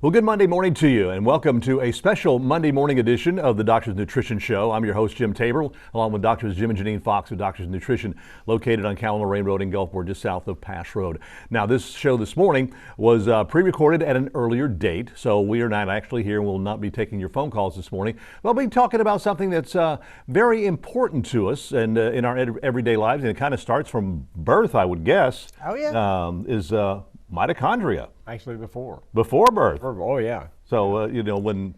Well, good Monday morning to you, and welcome to a special Monday morning edition of the Doctor's Nutrition Show. I'm your host, Jim Tabor, along with Doctors Jim and Janine Fox of Doctor's Nutrition, located on Cal-Moraine Road in Gulfport, just south of Pass Road. Now, this show this morning was pre-recorded at an earlier date, so we are not actually here and will not be taking your phone calls this morning. We'll be talking about something that's very important to us and in our everyday lives, and it kind of starts from birth, I would guess. Oh, yeah. Is mitochondria. Actually, before. Before birth. Oh, yeah. So, you know, when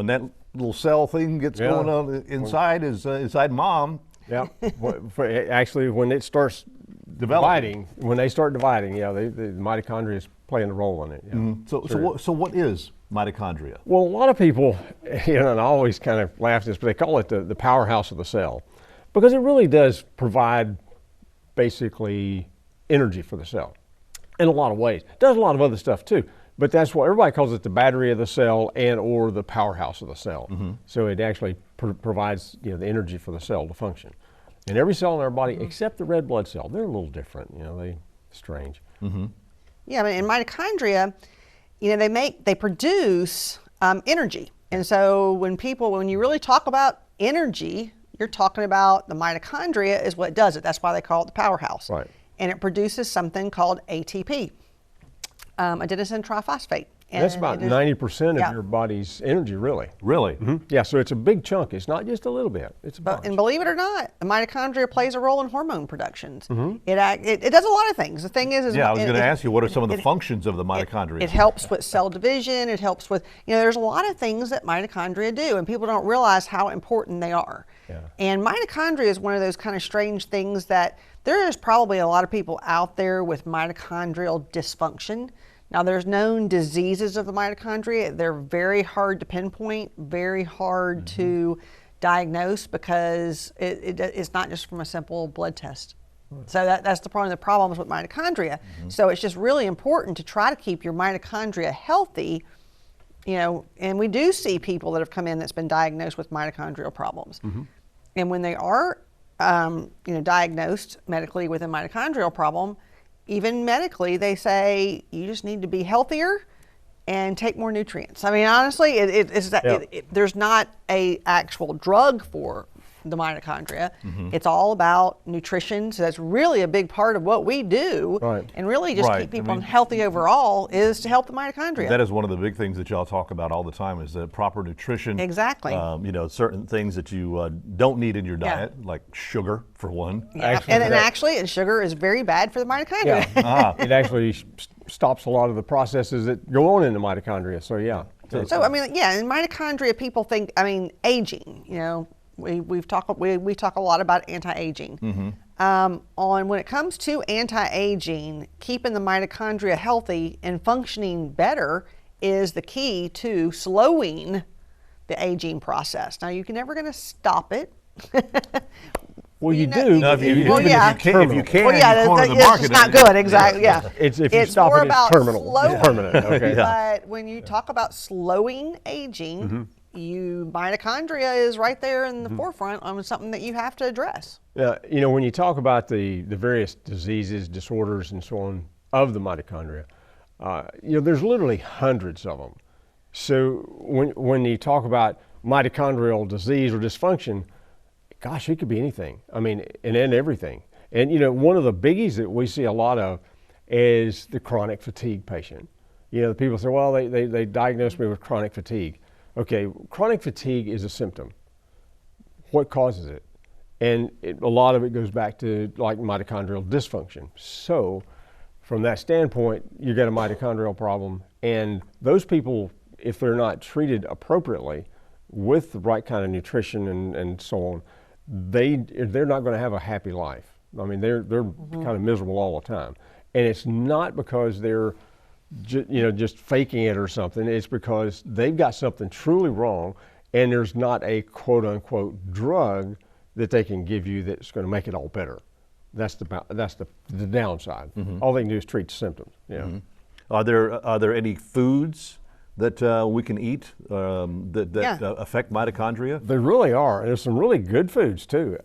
that little cell thing gets going on inside inside mom. Yeah. Actually, when it starts dividing, when they start dividing, the mitochondria is playing a role in it. Yeah. Mm-hmm. So what is mitochondria? Well, a lot of people, and I always kind of laugh at this, but they call it the powerhouse of the cell, because it really does provide basically energy for the cell in a lot of ways. It does a lot of other stuff too, but that's what everybody calls it, the battery of the cell and or the powerhouse of the cell. Mm-hmm. So it actually provides the energy for the cell to function. And every cell in our body, except the red blood cell, they're a little different. They're strange. Mm-hmm. Yeah, in mitochondria, they produce energy. And so when you really talk about energy, you're talking about the mitochondria is what does it. That's why they call it the powerhouse. Right. And it produces something called ATP, adenosine triphosphate. And that's about 90% of your body's energy, really. Really? Mm-hmm. Yeah, so it's a big chunk. It's not just a little bit. It's a bunch. And believe it or not, the mitochondria plays a role in hormone productions. Mm-hmm. It does a lot of things. The thing is I was going to ask you, what are some of the functions of the mitochondria? It helps with cell division. It helps with, there's a lot of things that mitochondria do, and people don't realize how important they are. Yeah. And mitochondria is one of those kind of strange things that there is probably a lot of people out there with mitochondrial dysfunction. Now, there's known diseases of the mitochondria. They're very hard to pinpoint, very hard to diagnose, because it's not just from a simple blood test. So that's one of the problems with mitochondria. So it's just really important to try to keep your mitochondria healthy, and we do see people that have come in that's been diagnosed with mitochondrial problems. And when they are diagnosed medically with a mitochondrial problem, even medically, they say you just need to be healthier and take more nutrients. I mean, honestly, there's not a actual drug for the mitochondria. It's all about nutrition. So that's really a big part of what we do. Right. And really just keep people healthy overall is to help the mitochondria. That is one of the big things that y'all talk about all the time, is that proper nutrition. Exactly. Certain things that you don't need in your diet, like sugar, for one. Yeah. And sugar is very bad for the mitochondria. Yeah. It actually stops a lot of the processes that go on in the mitochondria. So, yeah. So in mitochondria, people think, aging, we talk a lot about anti-aging. When it comes to anti-aging, keeping the mitochondria healthy and functioning better is the key to slowing the aging process. Now, you're never going to stop it. Well, you do. No, if you can, you corner the market. It's not good, exactly, yeah. If you stop it, it's terminal. It's permanent. Okay. But when you talk about slowing aging, mitochondria is right there in the forefront on something that you have to address. Yeah, when you talk about the various diseases, disorders, and so on of the mitochondria, there's literally hundreds of them. So when you talk about mitochondrial disease or dysfunction, gosh, it could be anything. And everything. And one of the biggies that we see a lot of is the chronic fatigue patient. The people say, well, they diagnosed me with chronic fatigue. Okay, chronic fatigue is a symptom. What causes it? And a lot of it goes back to like mitochondrial dysfunction. So from that standpoint, you get a mitochondrial problem, and those people, if they're not treated appropriately with the right kind of nutrition and so on, they're not going to have a happy life. They're kind of miserable all the time. And it's not because they're just faking it or something. It's because they've got something truly wrong, and there's not a quote unquote drug that they can give you that's going to make it all better. That's the downside. All they can do is treat the symptoms. Are there any foods that we can eat that affect mitochondria? There really are, and there's some really good foods too.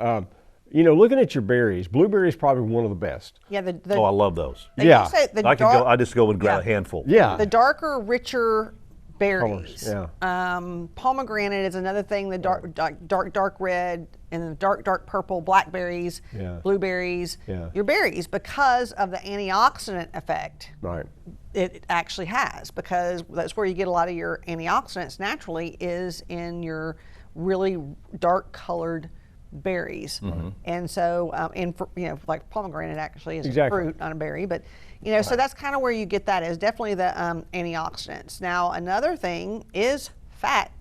Looking at your berries, blueberries is probably one of the best. Yeah, I love those. I just go and grab a handful. Yeah. The darker, richer berries. Colors, yeah. Pomegranate is another thing, the dark red and the dark purple, blackberries, blueberries, your berries, because of the antioxidant effect. Right. It actually has, because that's where you get a lot of your antioxidants naturally, is in your really dark colored berries. And so, like pomegranate actually is a fruit, not a berry, but so that's kind of where you get that, is definitely the antioxidants. Now, another thing is fat.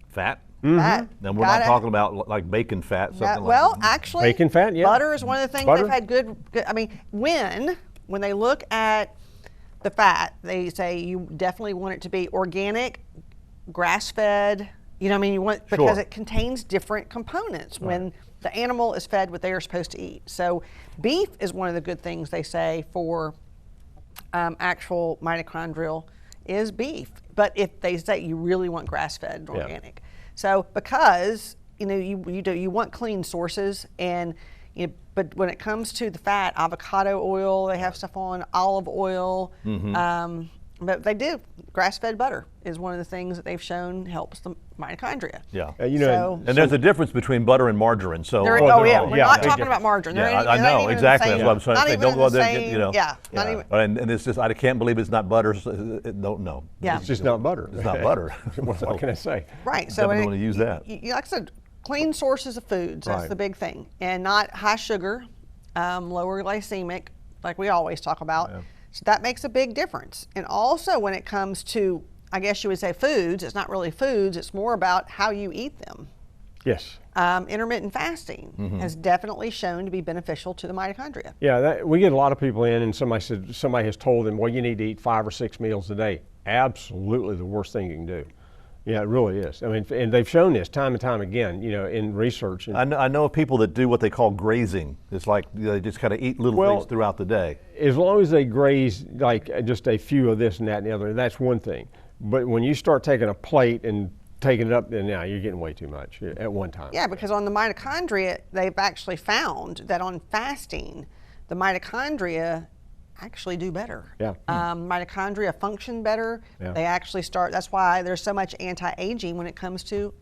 Fat? Fat. And we're not talking about like bacon fat, something well, actually, bacon fat, butter is one of the things they've had good, I mean, when they look at the fat, they say you definitely want it to be organic, grass-fed. You know what I mean? You want, because it contains different components when the animal is fed what they are supposed to eat. So beef is one of the good things they say for actual mitochondrial is beef. But if they say you really want grass-fed and organic. So because you want clean sources, and but when it comes to the fat, avocado oil, they have stuff on, olive oil. But they do. Grass-fed butter is one of the things that they've shown helps the mitochondria. Yeah. And there's a difference between butter and margarine. So we're not talking about margarine. I know exactly. That's what I'm trying to say. Don't go there. And it's just, I can't believe it's not butter. Don't know. Yeah. It's just not butter. It's not butter. What can I say? Right. So definitely want to use that. Like I said, clean sources of foods. That's the big thing, and not high sugar, lower glycemic, like we always talk about. So that makes a big difference. And also when it comes to, I guess you would say, foods, it's not really foods, it's more about how you eat them. Yes. Intermittent fasting has definitely shown to be beneficial to the mitochondria. Yeah, we get a lot of people in, and somebody has told them, well, you need to eat 5 or 6 meals a day. Absolutely the worst thing you can do. Yeah, it really is. I mean, and they've shown this time and time again, in research. I know of people that do what they call grazing. It's like they just kind of eat little things throughout the day. As long as they graze like just a few of this and that and the other, that's one thing. But when you start taking a plate and taking it up, then now you're getting way too much at one time. Yeah, because on the mitochondria, they've actually found that on fasting, the mitochondria actually do better. Yeah. Mitochondria function better. They actually start, that's why there's so much anti-aging when it comes to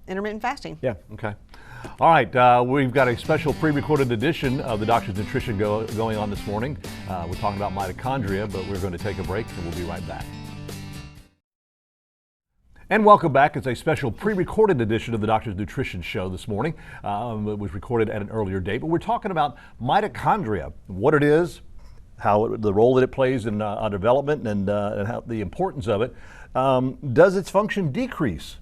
intermittent fasting. Yeah. Okay. All right, we've got a special pre-recorded edition of the Doctor's Nutrition going on this morning. We're talking about mitochondria, but we're going to take a break and we'll be right back. And welcome back. It's a special pre-recorded edition of the Doctor's Nutrition Show this morning. It was recorded at an earlier date, but we're talking about mitochondria, what it is, the role that it plays in our development, and how the importance of it. Does its function decrease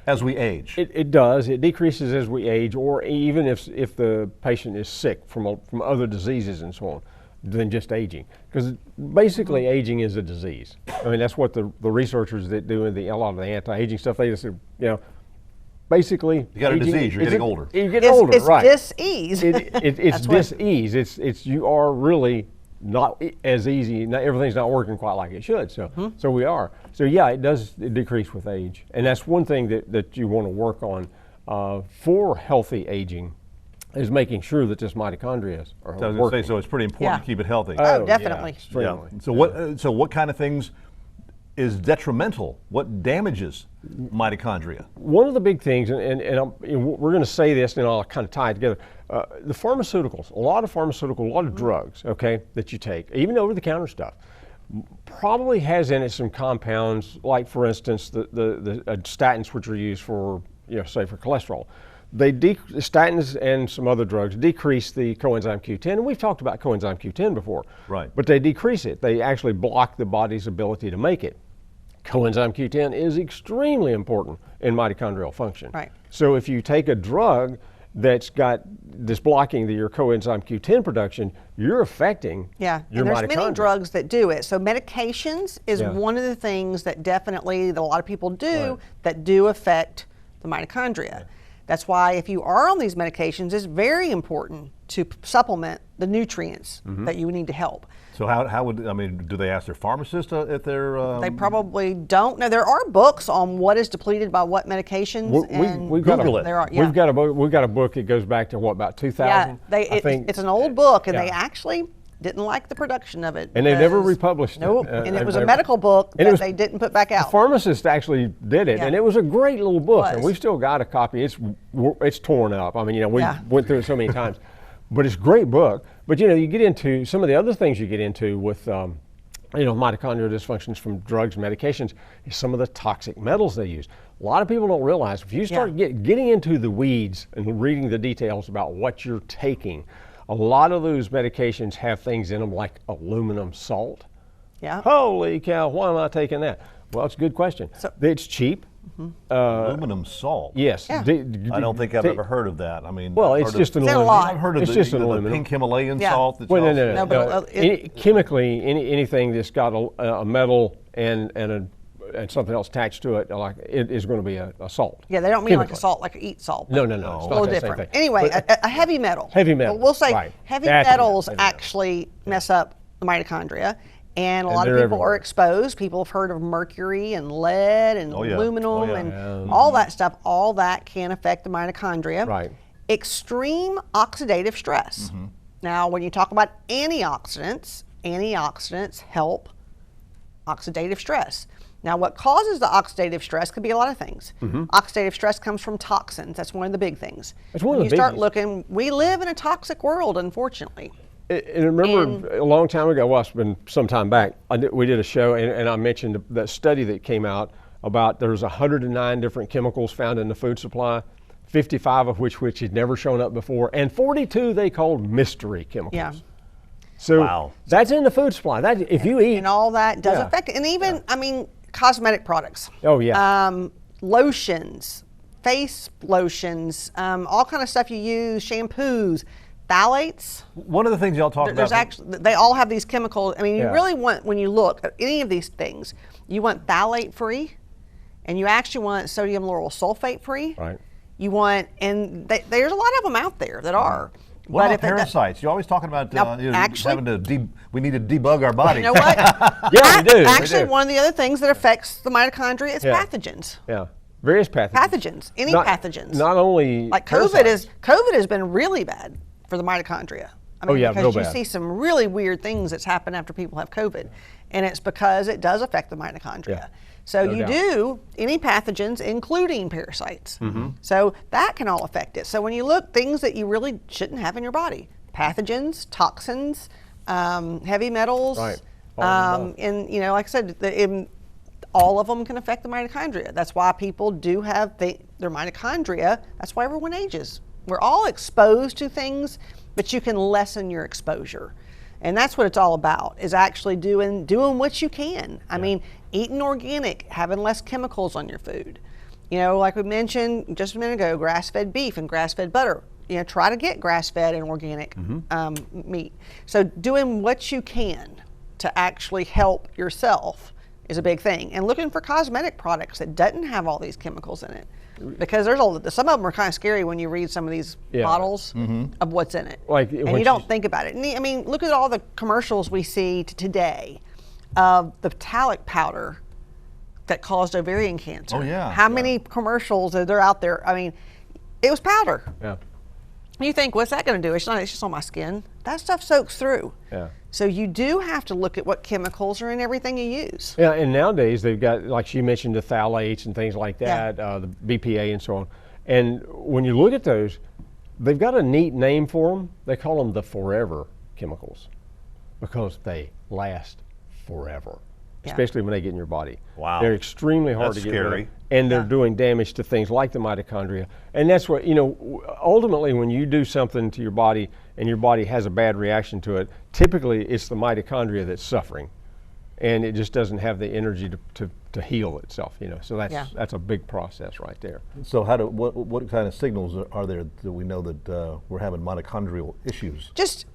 as we age? It does. It decreases as we age, or even if the patient is sick from other diseases and so on, than just aging. Because basically aging is a disease. I mean, that's what the researchers that do a lot of the anti-aging stuff, they just say, basically, you got a disease. You're getting older. You're getting older, right? It's dis-ease. It's dis-ease. It's you are really not as easy. Everything's not working quite like it should. So we are. So yeah, it does decrease with age, and that's one thing that you want to work on for healthy aging, is making sure that this mitochondria are working. So I was going to say, so it's pretty important to keep it healthy. Oh, definitely. Yeah. So what kind of things is detrimental? What damages mitochondria? One of the big things, and we're going to say this, and I'll kind of tie it together. The pharmaceuticals, a lot of drugs, okay, that you take, even over-the-counter stuff, probably has in it some compounds, like for instance, the statins, which are used for, say for cholesterol. Statins and some other drugs decrease the coenzyme Q10, and we've talked about coenzyme Q10 before. Right. But they decrease it. They actually block the body's ability to make it. Coenzyme Q10 is extremely important in mitochondrial function. Right. So if you take a drug that's got this blocking your coenzyme Q10 production, you're affecting your and there's mitochondria. many drugs that do it. So medications is one of the things that definitely that a lot of people do that do affect the mitochondria. That's why if you are on these medications, it's very important to supplement the nutrients that you need to help. So how would, do they ask their pharmacist if they're... They probably don't. Now, there are books on what is depleted by what medications. We've got Google it. We've got a book that goes back to, what, about 2000? Yeah, it's an old book, and they actually didn't like the production of it. And they never because- republished Nope. it. And it was a medical book and it that was- they didn't put back out. The pharmacist actually did it, Yeah. and it was a great little book, It and was. we've still got a copy. It's torn up. I mean, we Yeah. went through it so many times, but it's a great book. But you get into some of the other things you get into with mitochondrial dysfunctions from drugs, medications, is some of the toxic metals they use. A lot of people don't realize if you start getting into the weeds and reading the details about what you're taking, a lot of those medications have things in them like aluminum salt. Yeah. Holy cow, why am I taking that? Well, it's a good question. It's cheap. Aluminum salt. Yes. Yeah. I don't think I've ever heard of that. I mean, Well, I've it's heard just of, an It's in a aluminum. lot. I've heard of It's the, just an the aluminum. pink Himalayan Yeah. salt. That's Well, no, also- no, No, but chemically, anything that's got a metal and something else attached to it, like it is going to be a salt. Yeah, they don't mean like a Chemically. salt, like eat salt. No, but no, no. It's A not little that same different. thing. Anyway, But a heavy metal. Heavy metal, We'll say right. heavy That's metals heavy metal. actually mess up the mitochondria. And a lot of they're people everywhere. are exposed. People have heard of mercury and lead and Oh, yeah. aluminum Oh, yeah. and all that stuff. All that can affect the mitochondria. Right. Extreme oxidative stress. Now, when you talk about antioxidants help oxidative stress. Now, what causes the oxidative stress could be a lot of things. Oxidative stress comes from toxins. That's one of the big things. That's one of When the you start biggies. looking, we live in a toxic world, unfortunately. And remember, a long time ago, well, it's been some time back, we did a show, and I mentioned that study that came out about there's 109 different chemicals found in the food supply, 55 of which had never shown up before, and 42 they called mystery chemicals. Yeah. So Wow. that's in the food supply. That if you eat, And all that does Yeah. affect it. And even, I mean, cosmetic products. Oh, yeah. Lotions, face lotions, all kind of stuff you use, shampoos, phthalates. One of the things y'all talk There's about. actually, they all have these chemicals. I mean, you Yeah. really want, when you look at any of these things, you want phthalate free, and you actually want sodium lauryl sulfate free. Right. You want, and there's a lot of them out there that are. What But about if it do- parasites? You're always talking about Now, actually- having to we need to debug our body. You know what? Yeah, we do. Actually, we do. one of the other things that affects the mitochondria is Yeah. pathogens. Yeah, various pathogens. Pathogens, any pathogens. Not only Like parasites. COVID has been really bad for the mitochondria. I mean, yeah, because real you bad. see some really weird things that's happened after people have COVID, and it's because it does affect the mitochondria. Yeah, So no you doubt. do any pathogens, including parasites. Mm-hmm. So that can all affect it. So when you look, things that you really shouldn't have in your body: pathogens, toxins, heavy metals, Right. All of them. and like I said, all of them can affect the mitochondria. That's why people do have their mitochondria. That's why everyone ages. We're all exposed to things, but you can lessen your exposure. And that's what it's all about, is actually doing what you can. I mean, eating organic, having less chemicals on your food. Like we mentioned just a minute ago, grass-fed beef and grass-fed butter. Try to get grass-fed and organic meat. So doing what you can to actually help yourself is a big thing. And looking for cosmetic products that doesn't have all these chemicals in it. Because some of them are kind of scary when you read some of these bottles of what's in it. Like, and when you don't she's- think about it. And I mean, look at all the commercials we see today of the phthalic powder that caused ovarian cancer. Oh, yeah. How many commercials are there out there? I mean, it was powder. Yeah. You think, what's that going to do? It's just on my skin. That stuff soaks through. Yeah. So you do have to look at what chemicals are in everything you use. Yeah, and nowadays they've got, like she mentioned, the phthalates and things like Yeah. that, the BPA and so on. And when you look at those, they've got a neat name for them. They call them the forever chemicals because they last forever, Yeah. especially when they get in your body. Wow. They're extremely hard That's to get rid scary. of. And they're Yeah. doing damage to things like the mitochondria. And that's what, ultimately when you do something to your body and your body has a bad reaction to it, typically it's the mitochondria that's suffering. And it just doesn't have the energy to heal itself, So that's a big process right there. So what kind of signals are there that we know that we're having mitochondrial issues? Just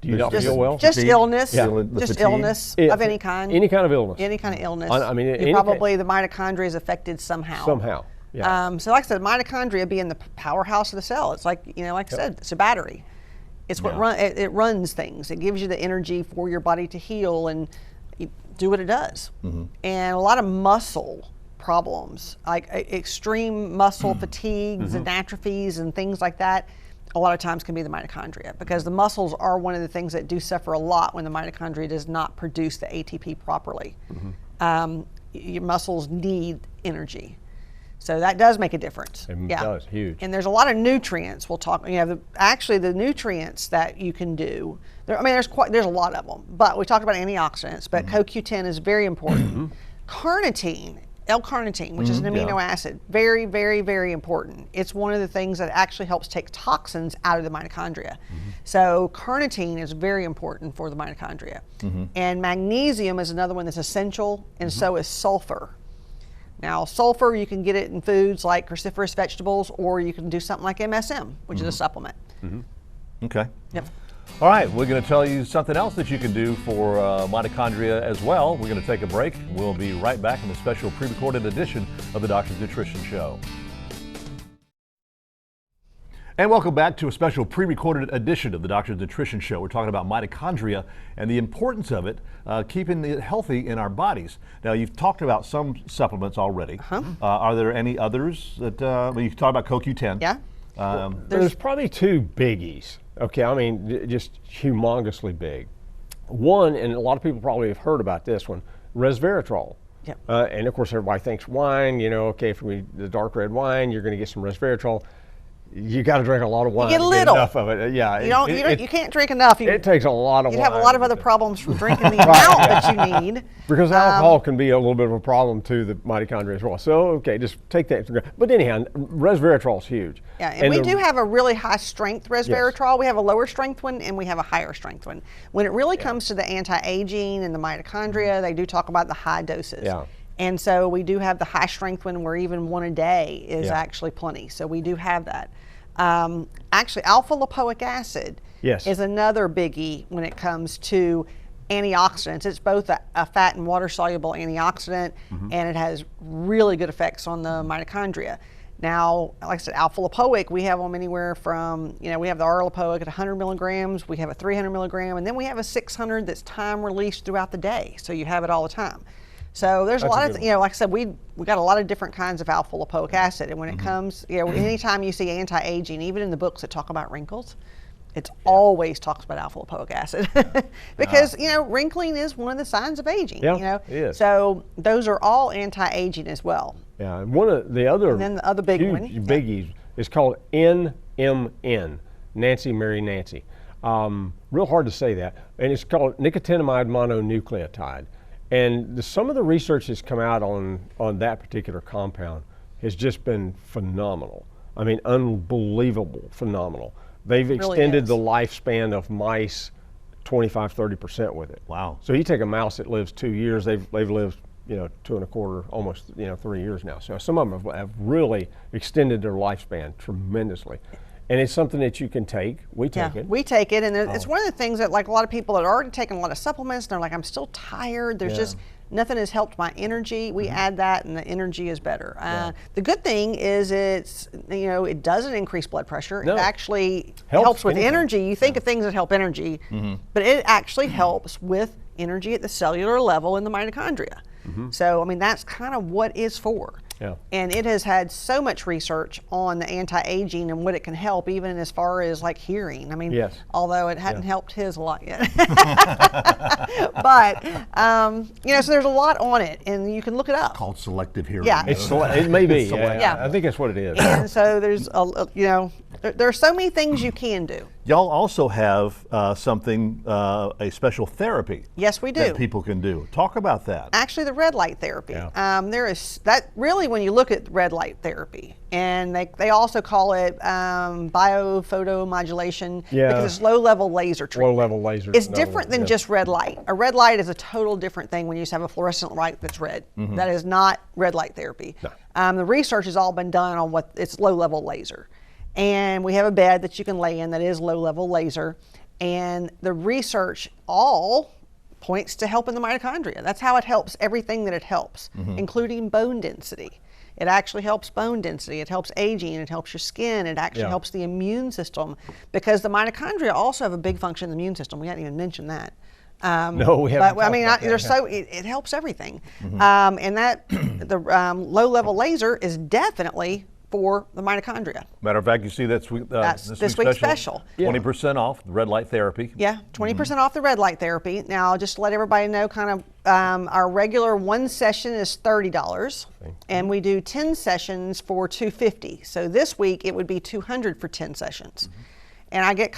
Do you not Just- feel well? Just Fatigue? illness, Yeah. The just fatigue? illness Yeah, of any kind. Any kind of illness. Any kind of illness. I mean, any probably the mitochondria is affected somehow. Somehow. Yeah. So like I said, mitochondria being the powerhouse of the cell, it's like, like I said, it's a battery. It's what Yeah. it runs things. It gives you the energy for your body to heal and do what it does. And a lot of muscle problems, like extreme muscle fatigues and atrophies and things like that, a lot of times can be the mitochondria, because the muscles are one of the things that do suffer a lot when the mitochondria does not produce the ATP properly. Your muscles need energy. So that does make a difference. It does, huge. And there's a lot of nutrients. We'll talk. Actually, the nutrients that you can do. There's a lot of them. But we talked about antioxidants. But CoQ10 is very important. Carnitine, L-carnitine, which is an amino acid, very, very, very important. It's one of the things that actually helps take toxins out of the mitochondria. So carnitine is very important for the mitochondria. And magnesium is another one that's essential, and so is sulfur. Now, sulfur, you can get it in foods like cruciferous vegetables, or you can do something like MSM, which is a supplement. Okay. Yep. All right, we're going to tell you something else that you can do for mitochondria as well. We're going to take a break. We'll be right back in a special pre-recorded edition of the Doctor's Nutrition Show. And welcome back to a special pre-recorded edition of the Doctor's Nutrition Show. We're talking about mitochondria and the importance of it, keeping it healthy in our bodies. Now, you've talked about some supplements already. Are there any others that, you talked about CoQ10. Yeah. There's probably two biggies. Okay, just humongously big. One, and a lot of people probably have heard about this one, resveratrol. Yep. And of course, everybody thinks wine, okay, if the dark red wine, you're going to get some resveratrol. You got to drink a lot of wine. You get a little. Enough of it. Yeah. You can't drink enough. It takes a lot of wine. You'd have a lot of other problems from drinking the amount that you need. Because alcohol can be a little bit of a problem to the mitochondria as well. So, okay, just take that. But anyhow, resveratrol is huge. Yeah, and we do have a really high strength resveratrol. We have a lower strength one, and we have a higher strength one. When it really comes to the anti-aging and the mitochondria, they do talk about the high doses. Yeah. And so we do have the high strength one where even one a day is actually plenty. So we do have that. Actually, alpha lipoic acid is another biggie when it comes to antioxidants. It's both a fat and water soluble antioxidant, and it has really good effects on the mitochondria. Now, like I said, alpha lipoic, we have them anywhere from, we have the R lipoic at 100 milligrams, we have a 300 milligram, and then we have a 600 that's time released throughout the day. So you have it all the time. So there's a lot of, like I said, we got a lot of different kinds of alpha lipoic acid. And when it comes, anytime you see anti-aging, even in the books that talk about wrinkles, it's always talks about alpha lipoic acid because, wrinkling is one of the signs of aging, it is. So those are all anti-aging as well. Yeah, and one of the other, and then the other big one, biggies is called NMN, Nancy Mary Nancy. Real hard to say that. And it's called nicotinamide mononucleotide. And some of the research that's come out on that particular compound has just been phenomenal. Unbelievable phenomenal. They've extended the lifespan of mice 25-30% with it. Wow. So you take a mouse that lives 2 years, they've lived 2.25, almost 3 years now. So some of them have really extended their lifespan tremendously. And it's something that you can take. We take it. We take it, and it's one of the things that, like, a lot of people that are already taking a lot of supplements, and they're like, I'm still tired. There's just nothing has helped my energy. We add that, and the energy is better. The good thing is it doesn't increase blood pressure. No. It actually helps with energy. You think of things that help energy, but it actually helps with energy at the cellular level in the mitochondria. So, that's kind of what it's for. Yeah. And it has had so much research on the anti-aging and what it can help, even as far as like hearing. Although it hadn't helped his a lot yet. But, so there's a lot on it, and you can look it up. It's called selective hearing. Yeah. It may be. Yeah. I think that's what it is. And so there's, there are so many things you can do. Y'all also have something, a special therapy. Yes, we do. That people can do. Talk about that. Actually, the red light therapy. Yeah. There is that really when you look at red light therapy, and they also call it biophotomodulation because it's low-level laser treatment. Low-level laser. It's different than just red light. A red light is a total different thing when you just have a fluorescent light that's red. That is not red light therapy. No. The research has all been done on it's low-level laser. And we have a bed that you can lay in that is low-level laser. And the research all points to helping the mitochondria. That's how it helps everything that it helps, including bone density. It actually helps bone density. It helps aging. It helps your skin. It actually helps the immune system, because the mitochondria also have a big function in the immune system. We hadn't even mentioned that. No, we haven't. But it helps everything. And that the low-level laser is definitely for the mitochondria. Matter of fact, you see that's this week's special. 20% off the red light therapy. Yeah, 20% off the red light therapy. Now, just to let everybody know, kind of our regular one session is $30, and we do 10 sessions for $250. So this week it would be $200 for 10 sessions. And I get,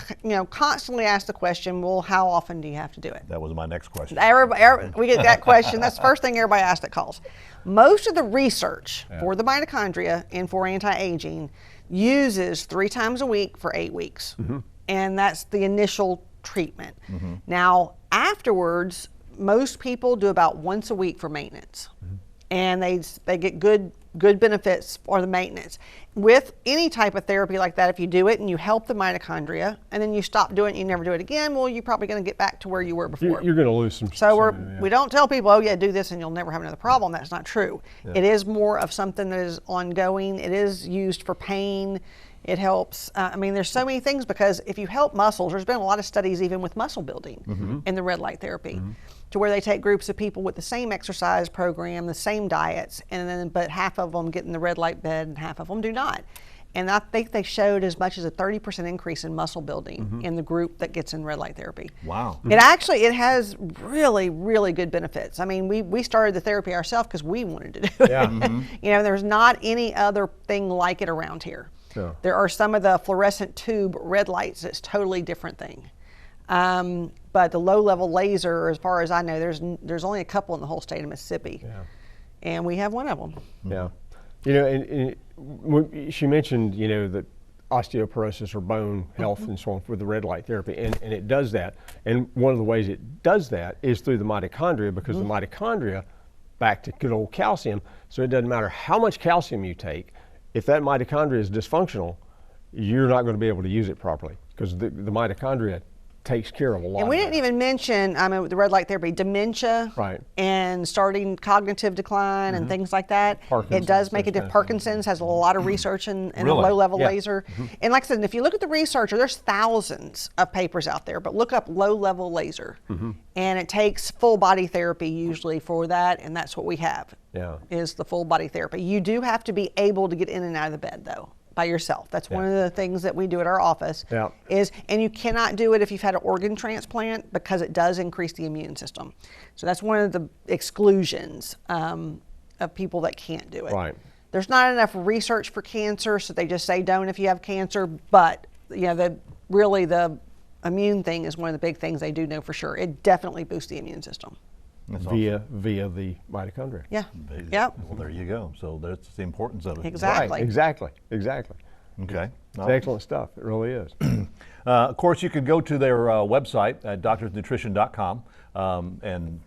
constantly asked the question, well, how often do you have to do it? That was my next question. We get that question. That's the first thing everybody asks that calls. Most of the research for the mitochondria and for anti-aging uses 3 times a week for 8 weeks. And that's the initial treatment. Now, afterwards, most people do about once a week for maintenance. And they get good benefits for the maintenance. With any type of therapy like that, if you do it and you help the mitochondria and then you stop doing it and you never do it again, well, you're probably going to get back to where you were before. You're going to lose some. So we don't tell people, oh yeah, do this and you'll never have another problem. That's not true. It is more of something that is ongoing. It is used for pain. It helps. There's so many things, because if you help muscles, there's been a lot of studies even with muscle building in the red light therapy, to where they take groups of people with the same exercise program, the same diets, but half of them get in the red light bed and half of them do not. And I think they showed as much as a 30% increase in muscle building in the group that gets in red light therapy. Wow. It has really, really good benefits. We started the therapy ourselves because we wanted to do it. There's not any other thing like it around here. Yeah. There are some of the fluorescent tube red lights that's totally different thing. But the low level laser, as far as I know, there's only a couple in the whole state of Mississippi. And we have one of them. Yeah. She mentioned, that osteoporosis or bone health and so on for the red light therapy, and it does that. And one of the ways it does that is through the mitochondria, because the mitochondria, back to good old calcium, so it doesn't matter how much calcium you take, if that mitochondria is dysfunctional, you're not going to be able to use it properly, because the mitochondria takes care of a lot. And we didn't even mention, with the red light therapy, dementia, and starting cognitive decline and things like that. It does make a difference. Parkinson's has a lot of research in a low-level laser. And like I said, if you look at the research, there's thousands of papers out there, but look up low-level laser. And it takes full-body therapy usually for that, and that's what we have, is the full-body therapy. You do have to be able to get in and out of the bed, though, by yourself. That's one of the things that we do at our office. And you cannot do it if you've had an organ transplant, because it does increase the immune system. So that's one of the exclusions of people that can't do it. There's not enough research for cancer, so they just say don't if you have cancer. But the immune thing is one of the big things they do know for sure. It definitely boosts the immune system. Via the mitochondria. Well, there you go. So that's the importance of it. Exactly. Exactly. Okay. It's excellent stuff. It really is. Of course, you can go to their website at doctorsnutrition.com and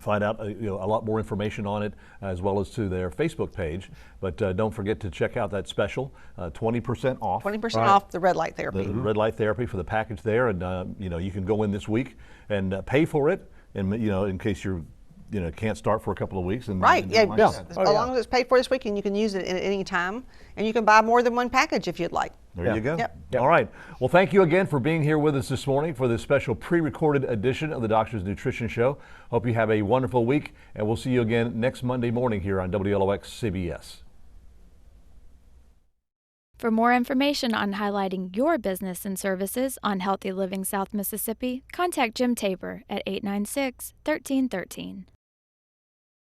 find out a lot more information on it, as well as to their Facebook page. But don't forget to check out that special, 20% off. 20% off the red light therapy. The red light therapy for the package there, and you can go in this week and pay for it. And in case you're, can't start for a couple of weeks. And as long as it's paid for this week, and you can use it at any time, and you can buy more than one package if you'd like. There you go. All right. Well, thank you again for being here with us this morning for this special pre-recorded edition of the Doctor's Nutrition Show. Hope you have a wonderful week, and we'll see you again next Monday morning here on WLOX CBS. For more information on highlighting your business and services on Healthy Living South Mississippi, contact Jim Tabor at 896-1313.